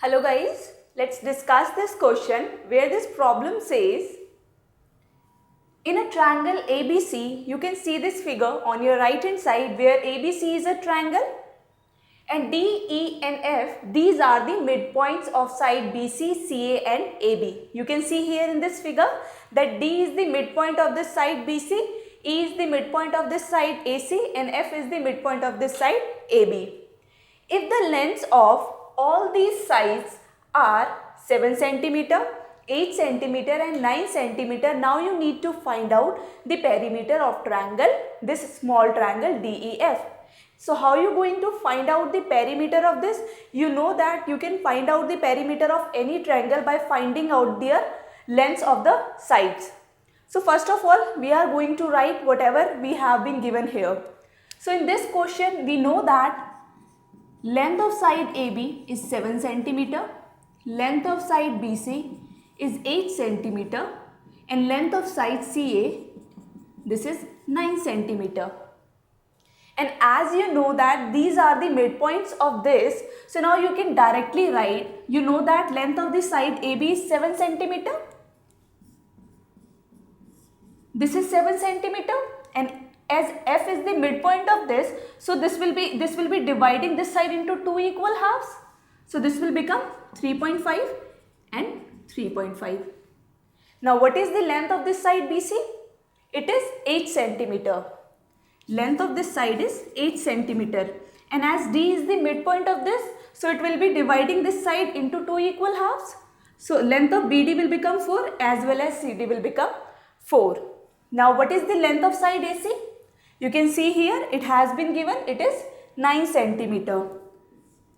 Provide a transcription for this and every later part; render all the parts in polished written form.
Hello guys, let's discuss this question where this problem says in a triangle ABC, you can see this figure on your right hand side where ABC is a triangle and D, E and F, these are the midpoints of side BC, CA and AB. You can see here in this figure that D is the midpoint of this side BC, E is the midpoint of this side AC and F is the midpoint of this side AB. If the lengths of all these sides are 7 cm, 8 cm and 9 cm, now you need to find out the perimeter of triangle, this small triangle DEF. So how are you going to find out the perimeter of this? You know that you can find out the perimeter of any triangle by finding out their lengths of the sides. So first of all, we are going to write whatever we have been given here. So in this question, we know that length of side AB is 7 cm, length of side BC is 8 cm and length of side CA, this is 9 cm. And as you know that these are the midpoints of this, so now you can directly write, you know that length of the side AB is 7 cm. This is 7 cm and as F is the midpoint of this, so this will be dividing this side into two equal halves. So this will become 3.5 and 3.5. Now what is the length of this side BC? It is 8 cm. Length of this side is 8 cm and as D is the midpoint of this, so it will be dividing this side into two equal halves. So length of BD will become 4 as well as CD will become 4. Now what is the length of side AC? You can see here it has been given, it is 9 cm.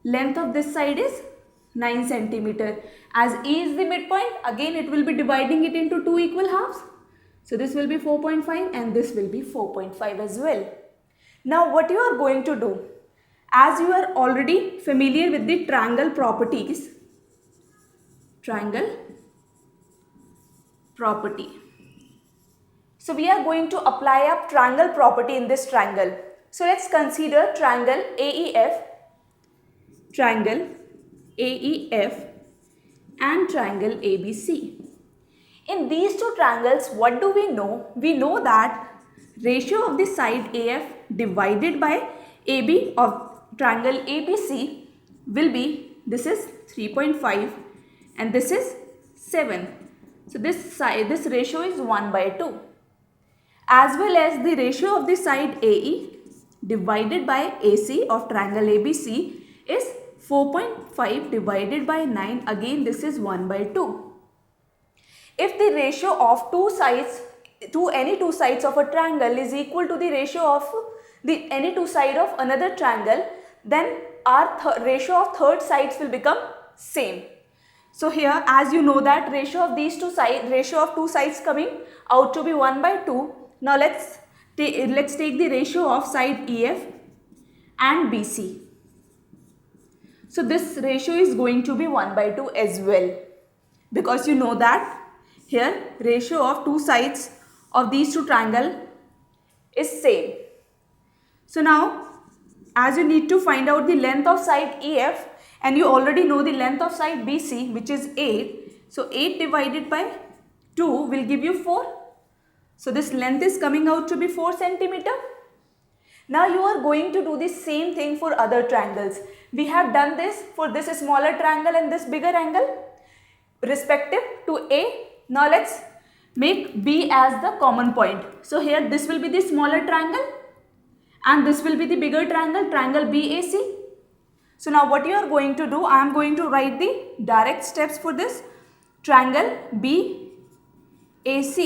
Length of this side is 9 cm. As E is the midpoint, again it will be dividing it into two equal halves. So this will be 4.5 and this will be 4.5 as well. Now what you are going to do, as you are already familiar with the triangle properties, so we are going to apply a triangle property in this triangle. So let's consider triangle AEF and triangle ABC. In these two triangles, what do we know? We know that ratio of the side AF divided by AB of triangle ABC will be, this is 3.5 and this is 7. So this ratio is 1/2. As well as the ratio of the side AE divided by AC of triangle ABC is 4.5 divided by 9. Again this is 1/2. If the ratio of any two sides of a triangle is equal to the ratio of any two sides of another triangle, then our ratio of third sides will become same. So here, as you know that ratio of two sides coming out to be 1/2. Now let's take the ratio of side EF and BC. So this ratio is going to be 1/2 as well, because you know that here ratio of two sides of these two triangles is same. So now as you need to find out the length of side EF and you already know the length of side BC, which is 8. So 8 divided by 2 will give you 4. So this length is coming out to be 4 cm. Now you are going to do the same thing for other triangles. We have done this for this smaller triangle and this bigger angle respective to A. Now let's make B as the common point. So here this will be the smaller triangle and this will be the bigger triangle, triangle BAC. So now what you are going to do, I am going to write the direct steps for this triangle BAC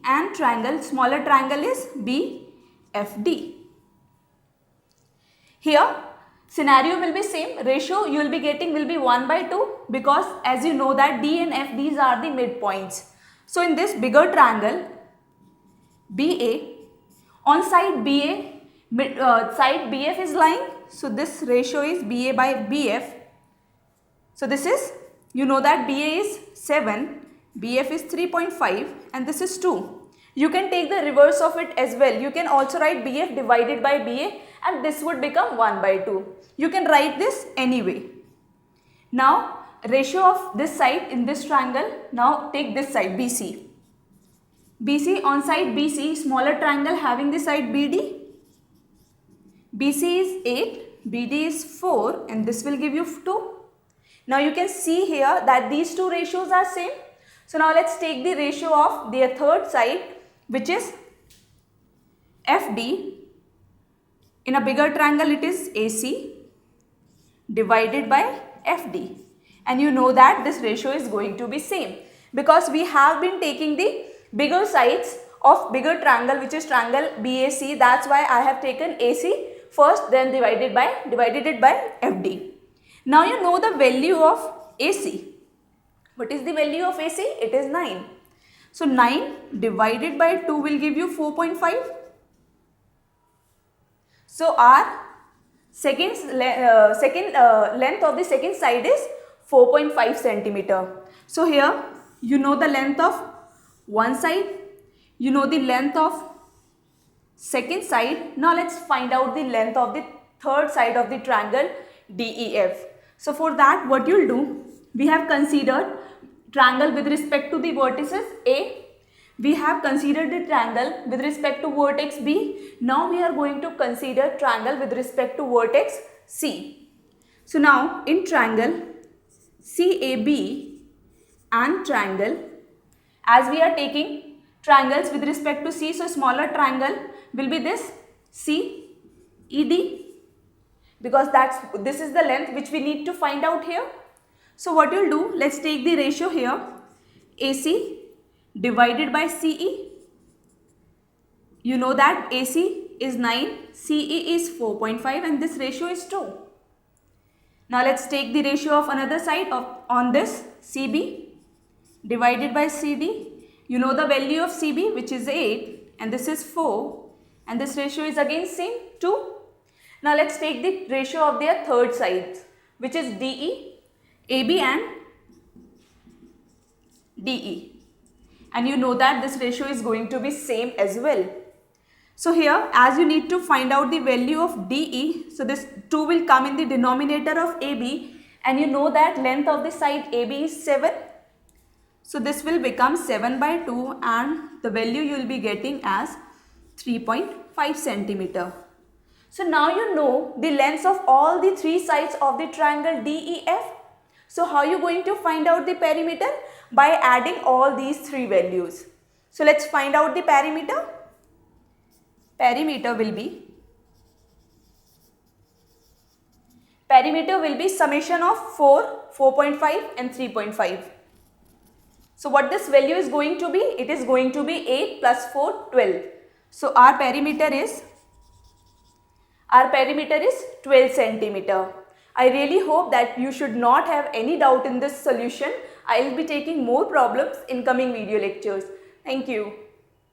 and smaller triangle is BFD. Here scenario will be same, ratio you will be getting will be 1/2 because as you know that D and F, these are the midpoints. So in this bigger triangle BA, on side BA, side BF is lying, so this ratio is BA by BF. So this is, you know that BA is 7, BF is 3.5 and this is 2. You can take the reverse of it as well. You can also write BF divided by BA and this would become 1/2. You can write this anyway. Now ratio of this side in this triangle. Now take this side BC. BC on side BC, smaller triangle having the side BD. BC is 8, BD is 4, and this will give you 2. Now you can see here that these two ratios are same. So now let's take the ratio of their third side, which is FD. In a bigger triangle it is AC divided by FD. And you know that this ratio is going to be same because we have been taking the bigger sides of bigger triangle, which is triangle BAC. That's why I have taken AC first, then divided it by FD. Now you know the value of AC. What is the value of AC? It is 9. So 9 divided by 2 will give you 4.5. So our length of the second side is 4.5 centimeter. So here you know the length of one side, you know the length of second side. Now let's find out the length of the third side of the triangle DEF. So for that, what you'll do, we have considered triangle with respect to the vertices A. We have considered the triangle with respect to vertex B. Now we are going to consider triangle with respect to vertex C. So now in triangle CAB and triangle, as we are taking triangles with respect to C, so smaller triangle will be this CED, because this is the length which we need to find out here. So what you'll do, let's take the ratio here, AC divided by CE. You know that AC is 9, CE is 4.5, and this ratio is 2. Now let's take the ratio of another side on this CB divided by CD. You know the value of CB, which is 8, and this is 4, and this ratio is again same, 2. Now let's take the ratio of their third sides, which is DE, AB and DE. And you know that this ratio is going to be same as well. So here, as you need to find out the value of DE, so this 2 will come in the denominator of AB, and you know that length of the side AB is 7. So this will become 7 by 2, and the value you will be getting as 3.5 centimeter. So now you know the lengths of all the three sides of the triangle DEF. So how are you going to find out the perimeter? By adding all these three values. So let's find out the perimeter. Perimeter will be summation of 4, 4.5 and 3.5. So what this value is going to be? It is going to be 8 plus 4, 12. So our perimeter is 12 centimeter. I really hope that you should not have any doubt in this solution. I will be taking more problems in coming video lectures. Thank you.